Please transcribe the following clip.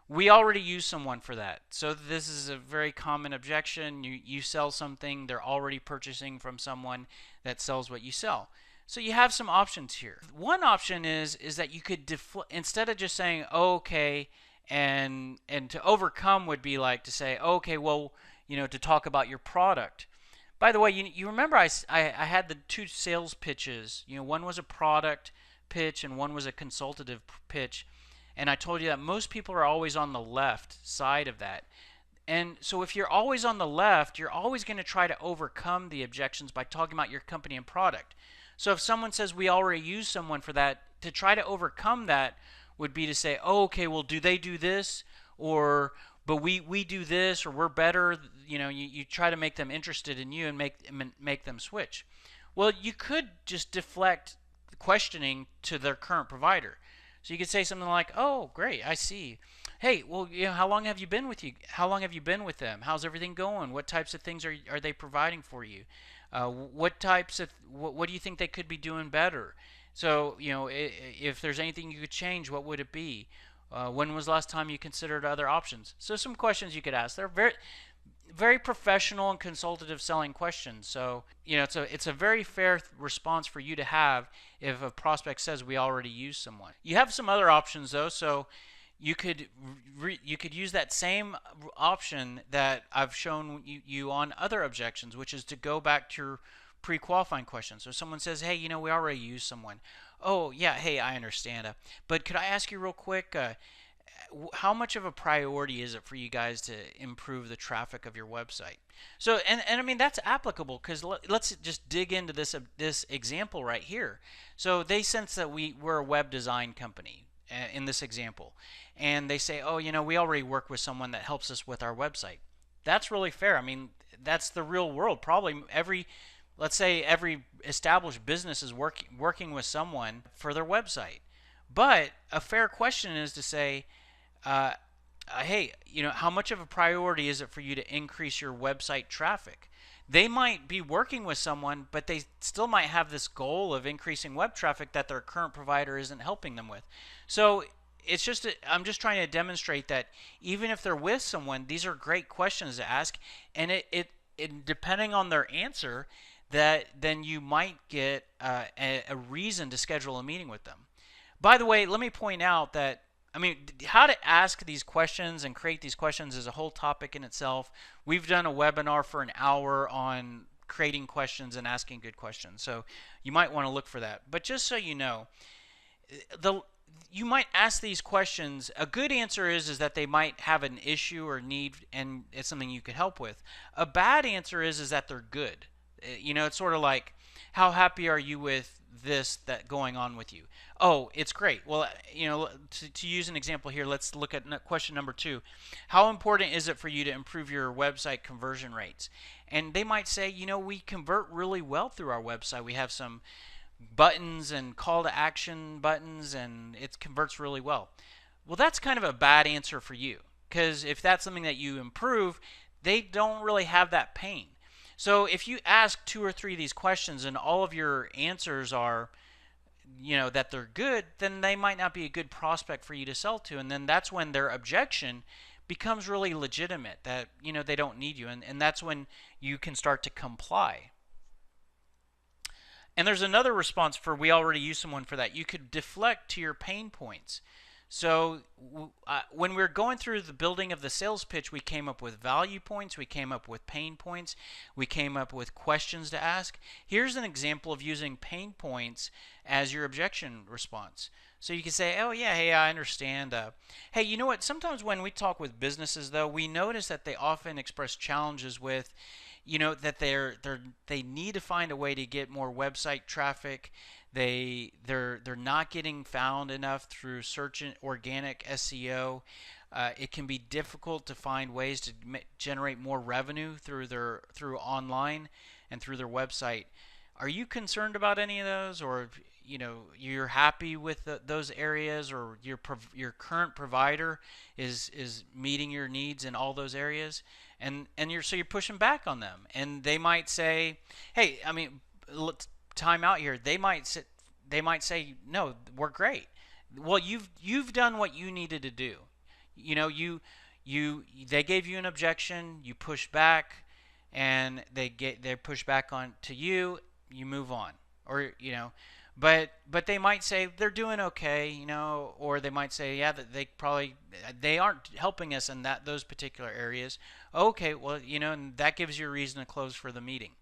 We already use someone for that. So this is a very common objection. You sell something, they're already purchasing from someone that sells what you sell. So you have some options here. One option is that you could instead of just saying, oh, okay, and to overcome would be like to say, oh, okay, well, to talk about your product. By the way, you remember I had the two sales pitches. One was a product pitch and one was a consultative pitch. And I told you that most people are always on the left side of that. And so if you're always on the left, you're always going to try to overcome the objections by talking about your company and product. So if someone says we already use someone for that, to try to overcome that would be to say, oh, okay, well, do they do this? Or, but we do this, or we're better. You try to make them interested in you and make them switch. Well, you could just deflect questioning to their current provider. So you could say something like, "Oh, great, I see. Hey, well, how long have you been with you? How long have you been with them? How's everything going? What types of things are they providing for you? What types of what do you think they could be doing better? So, if there's anything you could change, what would it be? When was the last time you considered other options?" So some questions you could ask. They're very professional and consultative selling questions. So, it's a very fair response for you to have if a prospect says we already use someone. You have some other options though, so you could use that same option that I've shown you on other objections, which is to go back to your pre-qualifying question. So someone says, "Hey, we already use someone." "Oh, yeah, hey, I understand. But could I ask you real quick, how much of a priority is it for you guys to improve the traffic of your website?" So, and I mean that's applicable because let's just dig into this example right here. So they sense that we're a web design company in this example, and they say, "Oh, we already work with someone that helps us with our website." That's really fair. I mean, that's the real world. Probably let's say every established business is working with someone for their website. But a fair question is to say, uh, hey, how much of a priority is it for you to increase your website traffic? They might be working with someone, but they still might have this goal of increasing web traffic that their current provider isn't helping them with. So I'm just trying to demonstrate that even if they're with someone, these are great questions to ask, and it depending on their answer, that then you might get a reason to schedule a meeting with them. By the way, let me point out that how to ask these questions and create these questions is a whole topic in itself. We've done a webinar for an hour on creating questions and asking good questions, so you might want to look for that. But just so you know, you might ask these questions. A good answer is that they might have an issue or need, and it's something you could help with. A bad answer is that they're good. It's sort of like, how happy are you with this that going on with you? Oh, it's great. Well, to use an example here, let's look at question number 2. How important is it for you to improve your website conversion rates? And they might say, we convert really well through our website. We have some buttons and call to action buttons, and it converts really well. Well, that's kind of a bad answer for you, because if that's something that you improve, they don't really have that pain. So if you ask 2 or 3 of these questions and all of your answers are, that they're good, then they might not be a good prospect for you to sell to. And then that's when their objection becomes really legitimate, that, they don't need you. And that's when you can start to comply. And there's another response for we already use someone for that. You could deflect to your pain points. So when we're going through the building of the sales pitch, we came up with value points, we came up with pain points, we came up with questions to ask. Here's an example of using pain points as your objection response. So you can say, "Oh yeah, hey, I understand. Hey, you know what? Sometimes when we talk with businesses, though, we notice that they often express challenges with, that they need to find a way to get more website traffic. They're not getting found enough through search and organic SEO. It can be difficult to find ways to generate more revenue through online and through their website. Are you concerned about any of those, or you're happy with those areas, or your current provider is meeting your needs in all those areas?" And you're pushing back on them, and they might say, "Hey, let's time out here." They might say, "No, we're great." Well, you've done what you needed to do. you know, they gave you an objection, you push back, and they push back on to you, you move on, or but they might say they're doing okay, or they might say, yeah, that they aren't helping us in those particular areas. Okay, well, and that gives you a reason to close for the meeting.